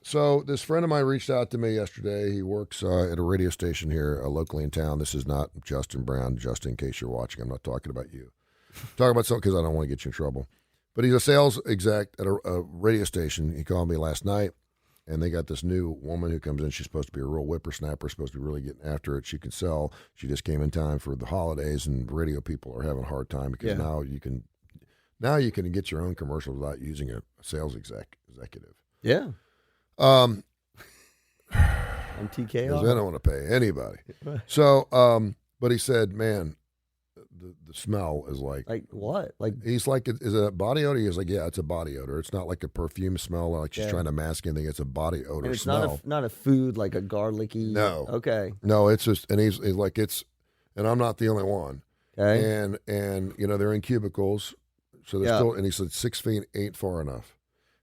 So this friend of mine reached out to me yesterday. He works at a radio station here locally in town. This is not Justin Brown, just in case you're watching. I'm not talking about you. I'm talking about something because I don't want to get you in trouble. But he's a sales exec at a radio station. He called me last night, and they got this new woman who comes in. She's supposed to be a real whippersnapper, supposed to be really getting after it. She can sell. She just came in time for the holidays, and radio people are having a hard time because now you can get your own commercials without using a sales executive. Yeah. On TKO. Because they don't want to pay anybody. So, but he said, man, the smell is like what? Like he's like, is it a body odor? He's like, yeah, it's a body odor. It's not like a perfume smell, like she's trying to mask anything. It's a body odor and it's smell. not a food like a garlicky. No. Okay. No, it's just, and he's like, and I'm not the only one. Okay. And they're in cubicles, so they're still. And he said 6 feet ain't far enough.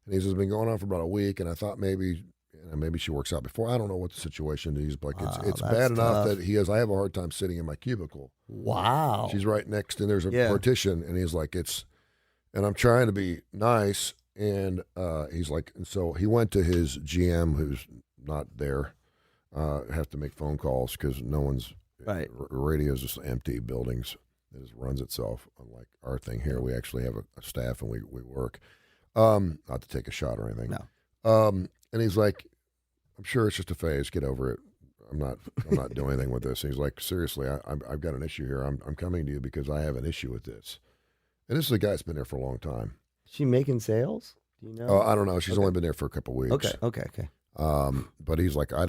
And he says it's been going on for about a week, and I thought maybe she works out before. I don't know what the situation is, but it's bad enough that he goes, I have a hard time sitting in my cubicle. Wow. She's right next, and there's a partition, and he's like, and I'm trying to be nice, and he's like, and so he went to his GM, who's not there, have to make phone calls because no one's, radio's just empty buildings. It just runs itself, unlike our thing here. We actually have a staff, and we work. Not to take a shot or anything. No. And he's like, I'm sure it's just a phase. Get over it. I'm not doing anything with this. And he's like, seriously, I've got an issue here. I'm coming to you because I have an issue with this. And this is a guy that's been there for a long time. Is she making sales? Do you know? Oh, I don't know. She's only been there for a couple of weeks. Okay. But he's like, I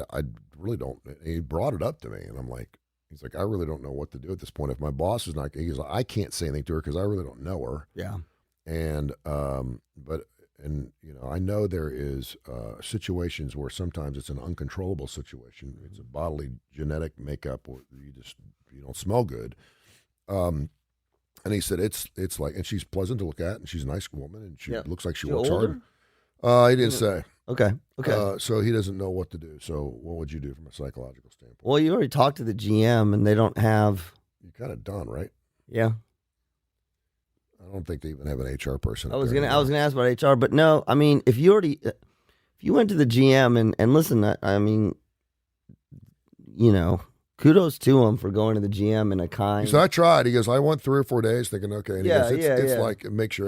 really don't. He brought it up to me, and I'm like, he's like, I really don't know what to do at this point. If my boss is not, he's like, I can't say anything to her because I really don't know her. Yeah. And I know there is situations where sometimes it's an uncontrollable situation. It's a bodily genetic makeup where you don't smell good. And he said it's like, and she's pleasant to look at, and she's a nice woman, and she looks like she works hard. He didn't say. Okay. So he doesn't know what to do. So what would you do from a psychological standpoint? Well, you already talked to the GM, and they don't have. You kind of done, right? Yeah. I don't think they even have an HR person. I was gonna ask about HR, but no. I mean, if you went to the GM and listen, I mean, kudos to him for going to the GM in a kind. He said, I tried. He goes, I went 3 or 4 days thinking, okay. And he goes, it's like it makes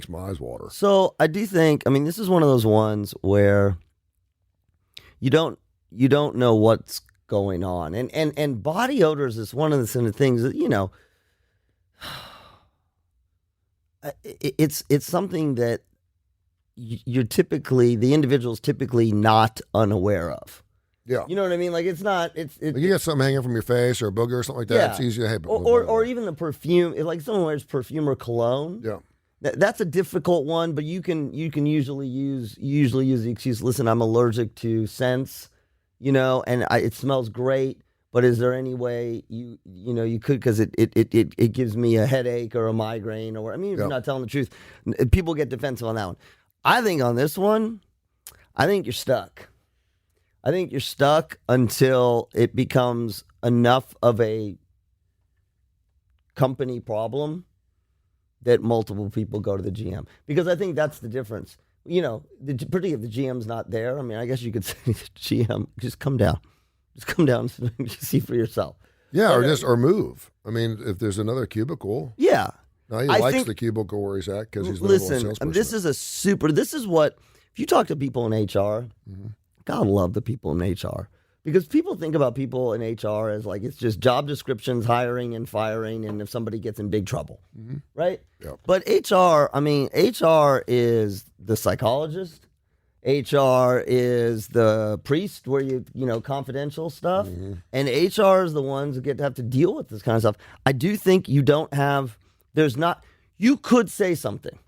my eyes water. So I do think, I mean, this is one of those ones where you don't know what's going on, and body odors is one of the things that It's something that the individual's typically not unaware of. Yeah. You know what I mean? Like it's not, like you got something hanging from your face or a booger or something like that. Yeah. It's easy to have. Or even the perfume, like someone wears perfume or cologne. Yeah. That's a difficult one, but you can usually use the excuse, listen, I'm allergic to scents, and it smells great. But is there any way you could, because it gives me a headache or a migraine, or if you're not telling the truth, people get defensive on that one. I think on this one, I think you're stuck. I think you're stuck until it becomes enough of a company problem that multiple people go to the GM, because I think that's the difference. Particularly if the GM's not there. I mean, I guess you could say to the GM, just come down. Just come down and see for yourself. Yeah, or move. I mean, if there's another cubicle. Yeah. No, he likes the cubicle where he's at because he's the number one salesperson. This is what, if you talk to people in HR, God love the people in HR. Because people think about people in HR as like it's just job descriptions, hiring and firing, and if somebody gets in big trouble. Right? Yeah. But HR is the psychologist. HR is the priest where confidential stuff. And HR is the ones who have to deal with this kind of stuff. I do think you could say something,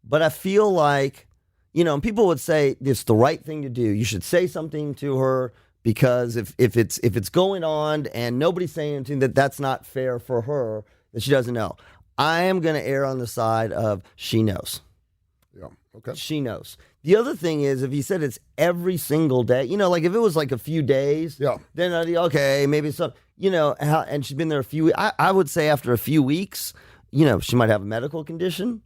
but I feel like, and people would say it's the right thing to do. You should say something to her because if it's going on and nobody's saying anything, that's not fair for her, that she doesn't know. I am going to err on the side of she knows. Yeah. Okay. She knows. The other thing is, if you said it's every single day, like if it was like a few days, then okay, maybe some, and she's been there a few weeks. I would say after a few weeks, she might have a medical condition.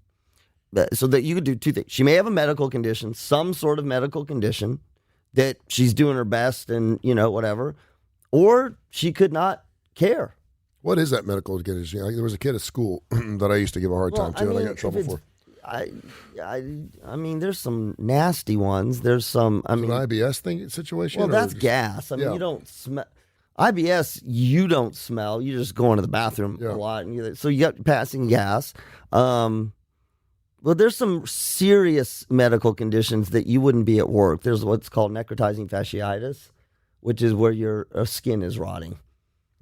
so that you could do two things. She may have a medical condition, some sort of medical condition that she's doing her best and, whatever, or she could not care. What is that medical condition? There was a kid at school that I used to give a hard time to, and I got in trouble for. I mean, there's some nasty ones. There's some. An IBS situation. Well, that's gas. You don't smell. IBS, you don't smell. You just go into the bathroom a lot, and so you got passing gas. Well, there's some serious medical conditions that you wouldn't be at work. There's what's called necrotizing fasciitis, which is where your skin is rotting.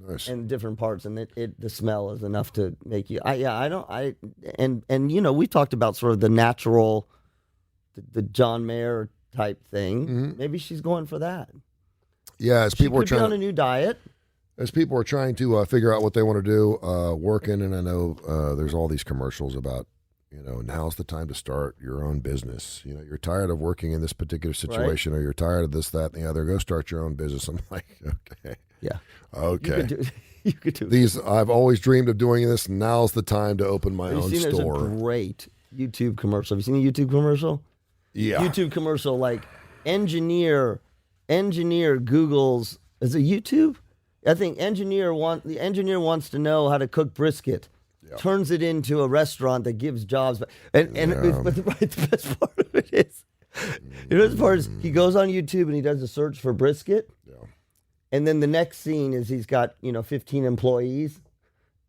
Nice. And different parts, and the smell is enough to make you. We talked about sort of the natural, the John Mayer type thing. Mm-hmm. Maybe she's going for that. Yeah, as people are trying be on a new diet. As people are trying to figure out what they want to do, working, and I know there's all these commercials about, now's the time to start your own business. You're tired of working in this particular situation, or you're tired of this, that, and the other. Go start your own business. I'm like, okay. Yeah. Okay. You could do these. I've always dreamed of doing this. Now's the time to open my own store. There's a great YouTube commercial. Have you seen the YouTube commercial? Yeah. YouTube commercial, like engineer Google's. Is it YouTube? I think the engineer wants to know how to cook brisket. Yeah. Turns it into a restaurant that gives jobs. But the best part of it is, the best part is he goes on YouTube and he does a search for brisket. Yeah. And then the next scene is he's got 15 employees,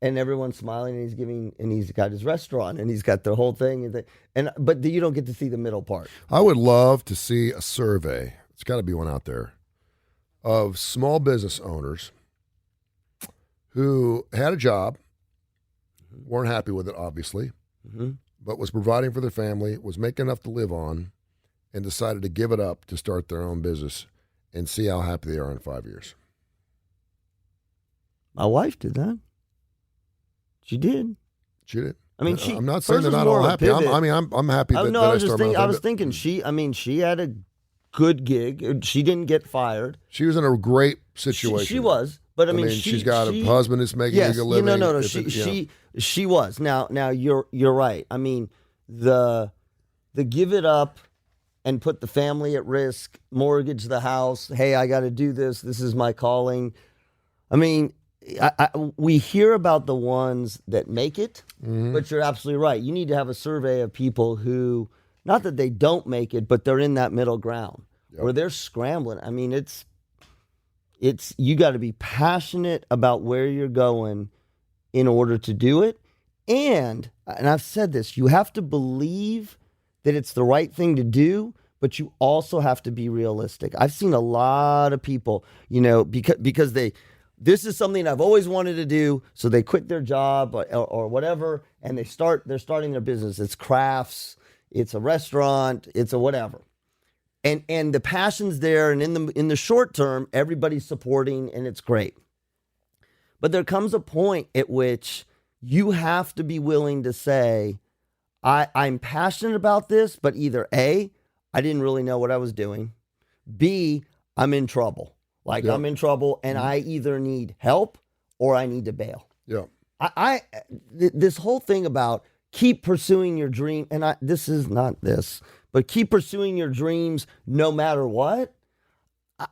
and everyone's smiling, and he's got his restaurant, and he's got the whole thing, but you don't get to see the middle part. I would love to see a survey. It's got to be one out there of small business owners who had a job, weren't happy with it, obviously, but was providing for their family, was making enough to live on, and decided to give it up to start their own business. And see how happy they are in 5 years. My wife did that. She did. She did. I mean, I'm not saying they're not all happy. I'm happy that I was thinking she had a good gig. She didn't get fired. She was in a great situation. She was, but I mean, she's got a husband that's making a good living. No. She was. Now you're right. I mean, the give it up and put the family at risk, mortgage the house. Hey, I got to do this. This is my calling. I mean, we hear about the ones that make it, but you're absolutely right. You need to have a survey of people who, not that they don't make it, but they're in that middle ground where they're scrambling. I mean, it's you got to be passionate about where you're going in order to do it. And I've said this, you have to believe that it's the right thing to do, but you also have to be realistic. I've seen a lot of people, because this is something I've always wanted to do, so they quit their job or whatever, and they're starting their business. It's crafts, it's a restaurant, it's a whatever. And the passion's there, and in the short term, everybody's supporting, and it's great. But there comes a point at which you have to be willing to say, I'm passionate about this, but either A, I didn't really know what I was doing. B, I'm in trouble. I'm in trouble, and I either need help or I need to bail. Yeah. This whole thing about keep pursuing your dream, and this is not this, but keep pursuing your dreams no matter what.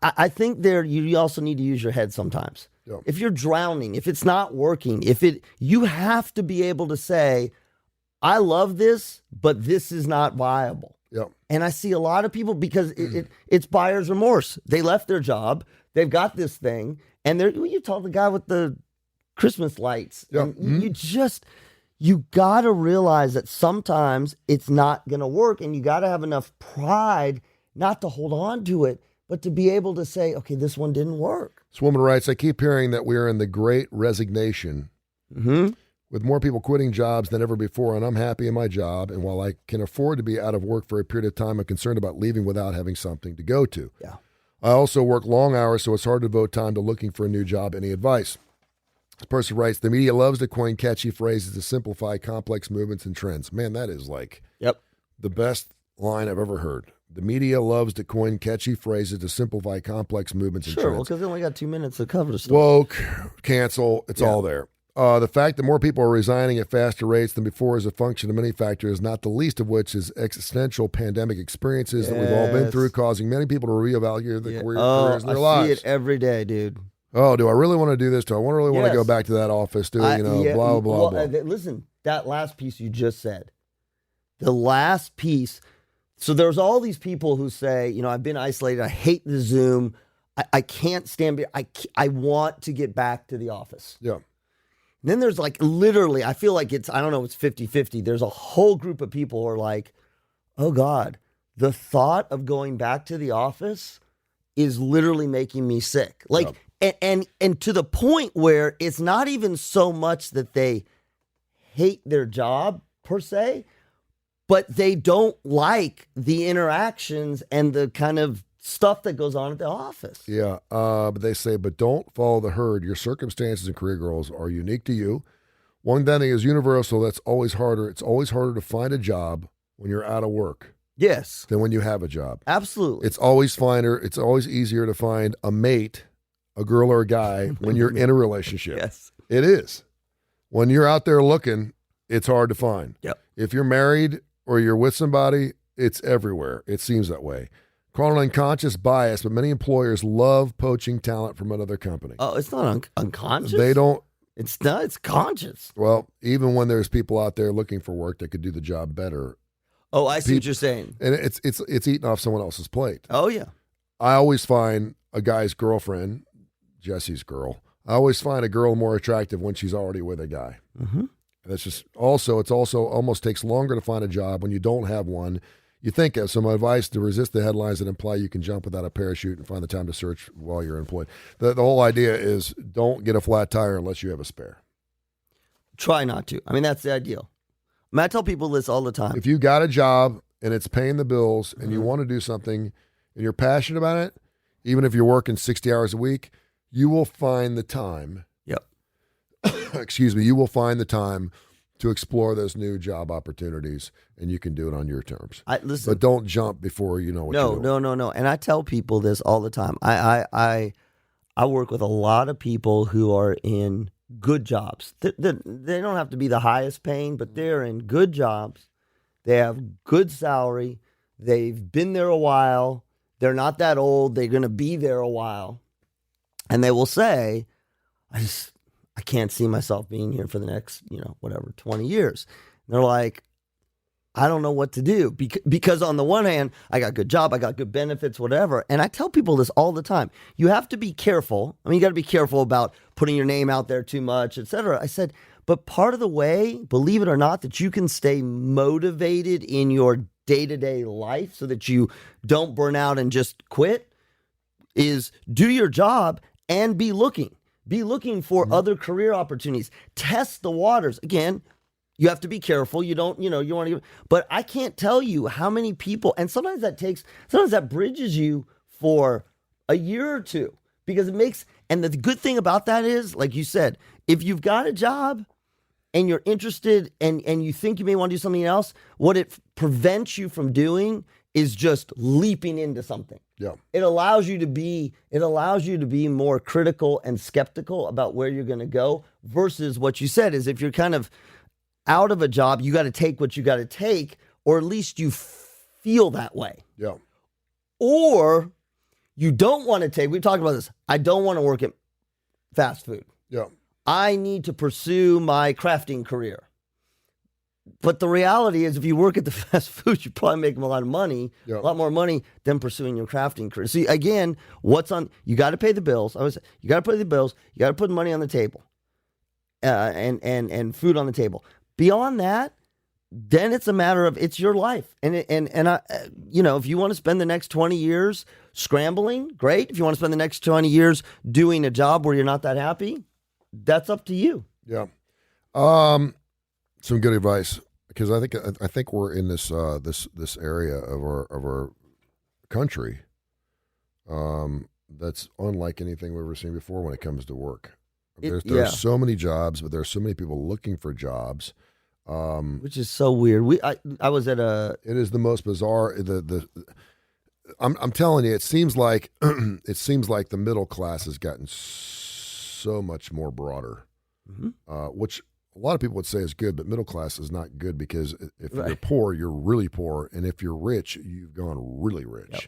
I think you also need to use your head sometimes. Yeah. If you're drowning, if it's not working, you have to be able to say, I love this, but this is not viable. Yep. And I see a lot of people because it's buyer's remorse. They left their job. They've got this thing. And you told the guy with the Christmas lights. Yep. You got to realize that sometimes it's not going to work. And you got to have enough pride not to hold on to it, but to be able to say, okay, this one didn't work. This woman writes, I keep hearing that we are in the great resignation. Mm-hmm. With more people quitting jobs than ever before, and I'm happy in my job. And while I can afford to be out of work for a period of time, I'm concerned about leaving without having something to go to. Yeah. I also work long hours, so it's hard to devote time to looking for a new job. Any advice? This person writes, the media loves to coin catchy phrases to simplify complex movements and trends. Man, that is the best line I've ever heard. The media loves to coin catchy phrases to simplify complex movements and trends. Sure, well, because they only got 2 minutes to cover the story. Woke, cancel, it's all there. The fact that more people are resigning at faster rates than before is a function of many factors, not the least of which is existential pandemic experiences that we've all been through, causing many people to reevaluate their careers in their lives. I see it every day, dude. Oh, do I really want to do this? Do I really want to go back to that office? Blah, blah, blah. Listen, that last piece you just said, the last piece. So there's all these people who say, I've been isolated. I hate the Zoom. I can't stand. I want to get back to the office. Yeah. And then there's literally, I feel like it's 50-50. There's a whole group of people who are like, oh God, the thought of going back to the office is literally making me sick. And to the point where it's not even so much that they hate their job per se, but they don't like the interactions and the kind of stuff that goes on at the office. Yeah, but they say, but don't follow the herd. Your circumstances and career goals are unique to you. One thing is universal. That's always harder. It's always harder to find a job when you're out of work. Yes. Than when you have a job. Absolutely. It's always easier to find a mate, a girl or a guy, when you're in a relationship. Yes. It is. When you're out there looking, it's hard to find. Yep. If you're married or you're with somebody, it's everywhere. It seems that way. Call it unconscious bias, but many employers love poaching talent from another company. Oh, it's not unconscious? They don't. It's not. It's conscious. Well, even when there's people out there looking for work that could do the job better. Oh, I see what you're saying. And it's eating off someone else's plate. Oh, yeah. I always find a guy's girlfriend, Jesse's girl, I always find a girl more attractive when she's already with a guy. Mm-hmm. That's just it's also almost takes longer to find a job when you don't have one. You think of some advice to resist the headlines that imply you can jump without a parachute and find the time to search while you're employed. The whole idea is don't get a flat tire unless you have a spare. Try not to. I mean, that's the ideal. I tell people this all the time. If you got a job and it's paying the bills and you want to do something and you're passionate about it, even if you're working 60 hours a week, you will find the time. Yep. Excuse me. You will find the time to explore those new job opportunities, and you can do it on your terms. Listen, but don't jump before you know what you're doing. No. And I tell people this all the time. I work with a lot of people who are in good jobs. They don't have to be the highest paying, but they're in good jobs. They have good salary. They've been there a while. They're not that old. They're going to be there a while. And they will say, I can't see myself being here for the next, 20 years. And they're like, I don't know what to do because on the one hand, I got a good job, I got good benefits, whatever. And I tell people this all the time. You have to be careful. I mean, you got to be careful about putting your name out there too much, et cetera. I said, but part of the way, believe it or not, that you can stay motivated in your day-to-day life so that you don't burn out and just quit is do your job and be looking. Be looking for other career opportunities. Test the waters. Again, you have to be careful. You don't, you want to, but I can't tell you how many people, and sometimes that bridges you for a year or two because it makes, and the good thing about that is, like you said, if you've got a job and you're interested and you think you may want to do something else, what it prevents you from doing is just leaping into something. Yeah. It allows you to be more critical and skeptical about where you're going to go versus what you said is if you're kind of out of a job, you got to take what you got to take, or at least you feel that way. Yeah. Or you don't want to take, we've talked about this. I don't want to work at fast food. Yeah. I need to pursue my crafting career. But the reality is if you work at the fast food, you probably make a lot of money, a lot more money than pursuing your crafting career. See, again, you got to pay the bills. You got to pay the bills. You got to put money on the table and food on the table. Beyond that, then it's a matter of it's your life. And I, if you want to spend the next 20 years scrambling, great. If you want to spend the next 20 years doing a job where you're not that happy, that's up to you. Yeah. Some good advice because I think we're in this this area of our country that's unlike anything we've ever seen before when it comes to work. There's so many jobs, but there's so many people looking for jobs, which is so weird. I was at it is the most bizarre. I'm telling you, it seems like the middle class has gotten so much more broader. which a lot of people would say is good, but middle class is not good because if Right. you're poor, you're really poor. And if you're rich, you've gone really rich. Yep.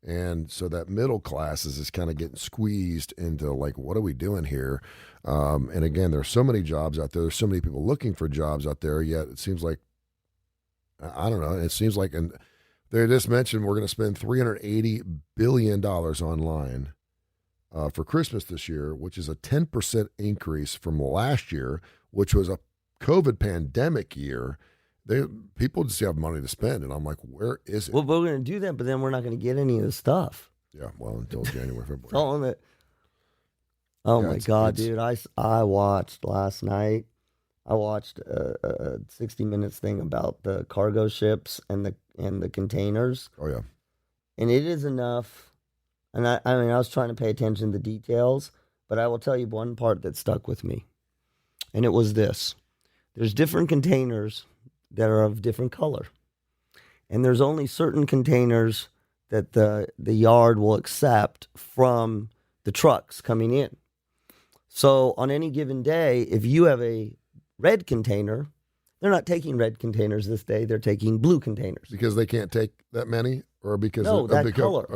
And so that middle class is just kind of getting squeezed into like, what are we doing here? And again, there's so many jobs out there. There's so many people looking for jobs out there, yet it seems like, I don't know, it seems like, and they just mentioned we're going to spend $380 billion online for Christmas this year, which is a 10% increase from last year, which was a COVID pandemic year. People just have money to spend, and I'm like, where is it? Well, we're going to do that, but then we're not going to get any of the stuff. Yeah, well, until January, February. Telling it. Oh Yeah, my God, dude! I watched last night. I watched a 60 Minutes thing about the cargo ships and the containers. Oh yeah, and it is enough. And I mean, I was trying to pay attention to the details, but I will tell you one part that stuck with me, and it was this: there's different containers that are of different color, and there's only certain containers that the yard will accept from the trucks coming in. So on any given day, if you have a red container, they're not taking red containers this day. They're taking blue containers. because they can't take that many, or because No, that color.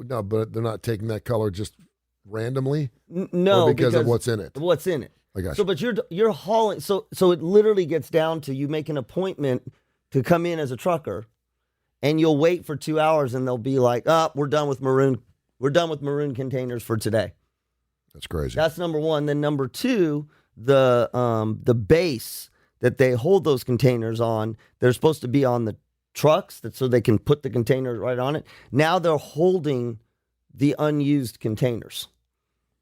No, but they're not taking that color just randomly. No, or because of what's in it. What's in it? I got So, you. but you're hauling. So it literally gets down to you make an appointment to come in as a trucker, and you'll wait for 2 hours, and they'll be like, "Oh, we're done with maroon. We're done with maroon containers for today." That's crazy. That's number one. Then number two, the base that they hold those containers on, they're supposed to be on the trucks so they can put the container right on it. Now they're holding the unused containers.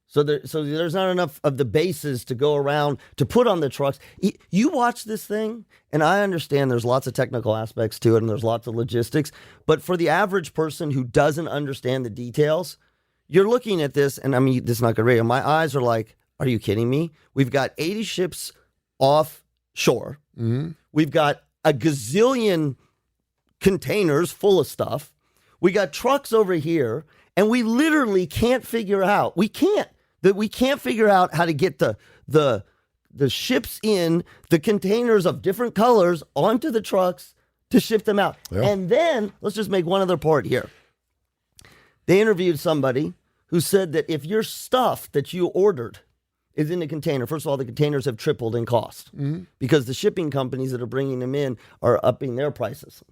So there's not enough of the bases to go around to put on the trucks. You watch this thing, and I understand there's lots of technical aspects to it, and there's lots of logistics. But for the average person who doesn't understand the details, you're looking at this, and I mean, this is not good radio. My eyes are like, are you kidding me? We've got 80 ships offshore. Mm-hmm. We've got a gazillion containers full of stuff. We got trucks over here, and we literally can't figure out. We can't figure out how to get the ships in, the containers of different colors onto the trucks to ship them out. Yeah. And then let's just make one other part here. They interviewed somebody who said that if your stuff that you ordered is in a container, first of all, the containers have tripled in cost because the shipping companies that are bringing them in are upping their prices.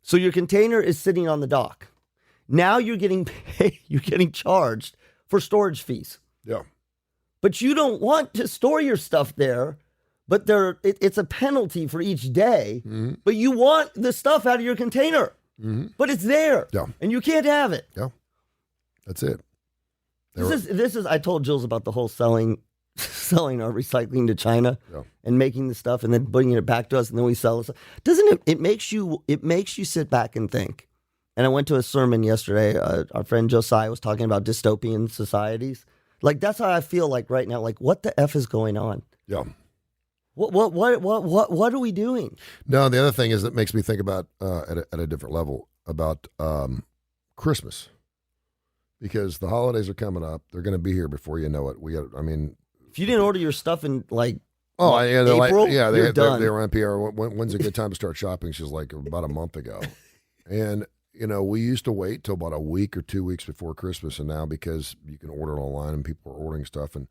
So your container is sitting on the dock. Now you're getting paid, you're getting charged for storage fees. Yeah. But you don't want to store your stuff there, but it's a penalty for each day. Mm-hmm. But you want the stuff out of your container. Mm-hmm. But it's there. Yeah. And you can't have it. Yeah. That's it. This is I told Jules about the whole selling our recycling to China and making the stuff and then bringing it back to us and then we sell it. Doesn't it makes you sit back and think. And I went to a sermon yesterday. Our friend Josiah was talking about dystopian societies. Like that's how I feel like right now. Like what the F is going on? Yeah. What are we doing? No, the other thing is that makes me think about at a different level about Christmas, because the holidays are coming up. They're going to be here before you know it. If you didn't order your stuff in like April, you're done. They were on PR. When's a good time to start shopping? She's like about a month ago, and we used to wait till about a week or 2 weeks before Christmas, and now because you can order it online and people are ordering stuff and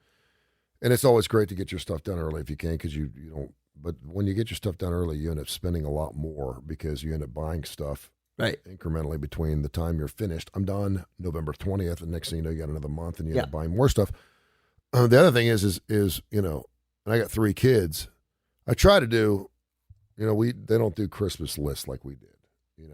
it's always great to get your stuff done early if you can, because you don't. But when you get your stuff done early, you end up spending a lot more because you end up buying stuff right incrementally between the time you're finished. I'm done November 20th, and next thing you know, you got another month, and you end up buying more stuff. The other thing is and I got 3 kids. I try to do, they don't do Christmas lists like we did.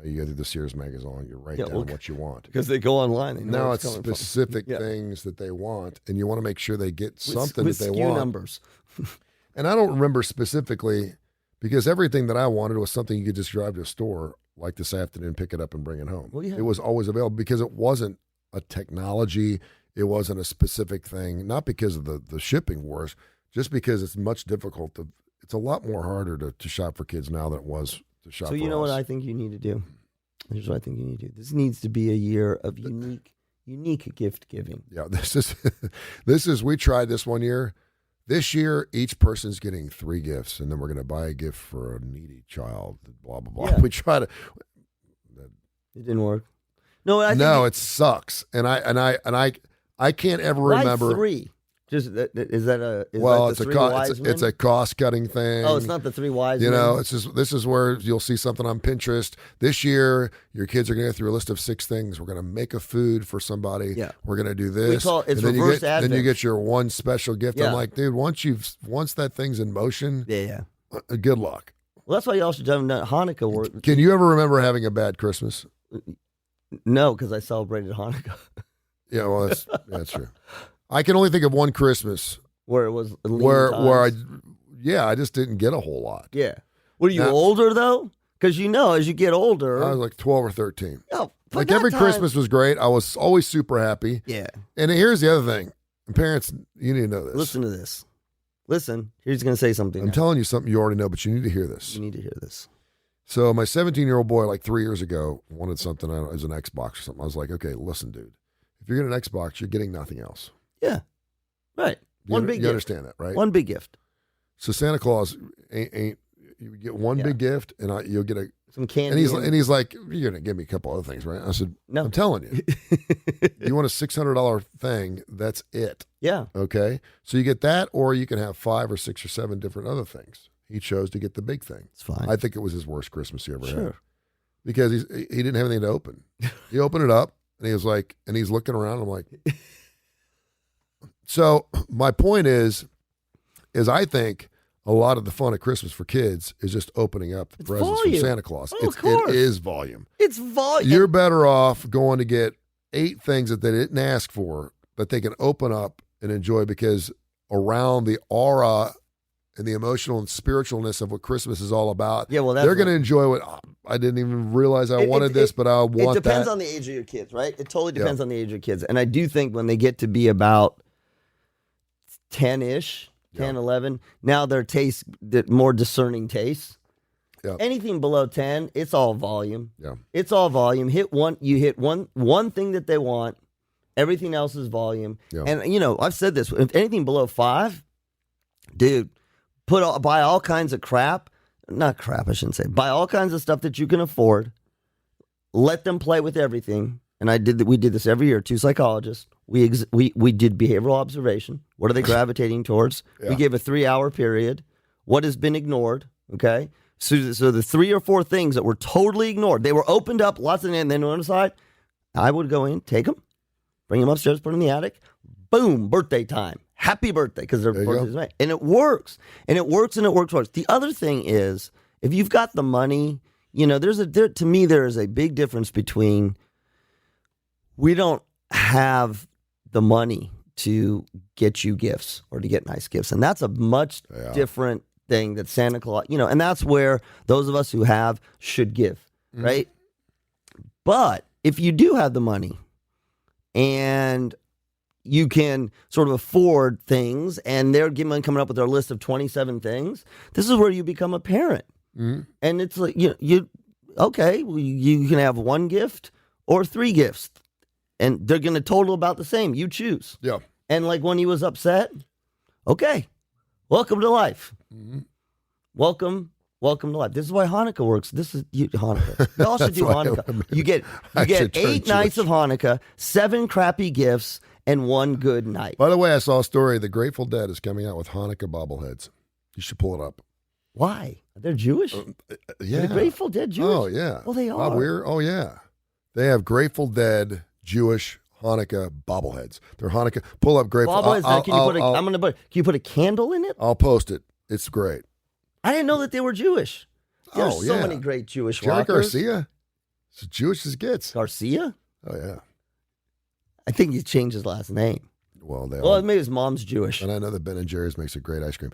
You go through the Sears magazine, you write down what you want. Because they go online. They know now where it's specific things that they want, and you want to make sure they get something with that they SKU want. numbers. And I don't remember specifically, because everything that I wanted was something you could just drive to a store like this afternoon, pick it up, and bring it home. Well, yeah. It was always available because it wasn't a technology. It wasn't a specific thing, not because of the shipping wars, just because it's much difficult. It's a lot more harder to shop for kids now than it was to shop for us. So you know what I think you need to do? Here's what I think you need to do. This needs to be a year of unique gift giving. Yeah, this is we tried this one year. This year, each person's getting 3 gifts, and then we're going to buy a gift for a needy child. Blah blah blah. Yeah. We try to. It didn't work. No, I think No, it sucks, and I can't ever why remember. 3? Just is that a is Well, that it's the a three wise men? it's a cost cutting thing. Oh, it's not the 3 wise You men. know, it's just this is where you'll see something on Pinterest. This year, your kids are going to go through a list of 6 things. We're going to make a food for somebody. Yeah. We're going to do this. call it- it's and then reverse then you Advent. get your one special gift. Yeah. I'm like, dude, once that thing's in motion, Yeah. good luck. Well, that's why y'all should have done Hanukkah work. Can you ever remember having a bad Christmas? No, because I celebrated Hanukkah Yeah, well, that's true. I can only think of one Christmas where it was lean where times. I just didn't get a whole lot. Yeah. What are you Now- older though? Because as you get older, I was like 12 or 13. oh, but Like that every time- Christmas was great. I was always super happy. Yeah. And here's the other thing. And parents, you need to know this. Listen to this. Listen, he's going to say something. I'm now. telling you something you already know, but you need to hear this. You need to hear this. So my 17-year-old boy, like 3 years ago, wanted something. I don't know, it was an Xbox or something. I was like, okay, listen, dude. If you're getting an Xbox, you're getting nothing else. Yeah. Right. One big You gift. understand that, right? One big gift. So Santa Claus ain't you get one Yeah. big gift, and you'll get a. Some candy. And he's like, you're gonna give me a couple other things, right? I said, No. I'm telling you, you want a $600 thing. That's it. Yeah. Okay, so you get that, or you can have 5 or 6 or 7 different other things. He chose to get the big thing. It's fine. I think it was his worst Christmas he ever had Sure. because he didn't have anything to open. He opened it up and he was like, and he's looking around. I'm like, so my point is I think a lot of the fun of Christmas for kids is just opening up the It's presents volume. from Santa Claus. Oh, of course. It is volume. It's volume. You're better off going to get 8 things that they didn't ask for that they can open up and enjoy, because around the aura and the emotional and spiritualness of what Christmas is all about, Yeah, well, they're going to enjoy what I didn't even realize I wanted this, but I want It depends that. on the age of your kids, right? It totally depends on the age of your kids. And I do think when they get to be about 10-ish, 10, 11, now their taste, more discerning tastes. Yeah. Anything below 10, it's all volume. Yeah. It's all volume. You hit one thing that they want. Everything else is volume. Yeah. And, I've said this. If anything below 5, dude, buy all kinds of crap. Not crap, I shouldn't say. Buy all kinds of stuff that you can afford. Let them play with everything. And we did this every year. 2 psychologists. We did behavioral observation. What are they gravitating towards? Yeah. We gave a 3-hour period. What has been ignored? Okay. So the 3 or 4 things that were totally ignored, they were opened up, lots of them, and then on the side, I would go in, take them, bring them upstairs, put them in the attic. Boom, birthday time. Happy birthday, because their There you birthday's May. And it works. And it works, and it works for us. The other thing is, if you've got the money, to me, there is a big difference between we don't have the money to get you gifts or to get nice gifts. And that's a much different thing that Santa Claus, and that's where those of us who have should give, right? But if you do have the money and you can sort of afford things, and they're coming up with their list of 27 things, this is where you become a parent. Mm-hmm. And it's like, you can have 1 gift or 3 gifts, and they're going to total about the same. You choose. Yeah. And like when he was upset, okay, welcome to life. Mm-hmm. Welcome to life. This is why Hanukkah works. This is Hanukkah. You all should do Hanukkah. You get I should turn 8 nights Jewish. of Hanukkah, 7 crappy gifts, and 1 good night. By the way, I saw a story. The Grateful Dead is coming out with Hanukkah bobbleheads. You should pull it up. Why? They're Jewish? Yeah. Are the Grateful Dead Jewish? Oh, yeah. Well, they Bob are. Weir? Oh, yeah. They have Grateful Dead Jewish Hanukkah bobbleheads. They're Hanukkah. Pull up Grateful. Bobbleheads, can you put a candle in it? I'll post it. It's great. I didn't know that they were Jewish. There's Oh, so yeah. many great Jewish Jerry rockers. Garcia. It's as Jewish as gets. Garcia? Oh, yeah. I think he changed his last name. Well, Well, maybe his mom's Jewish. and I know that Ben and Jerry's makes a great ice cream.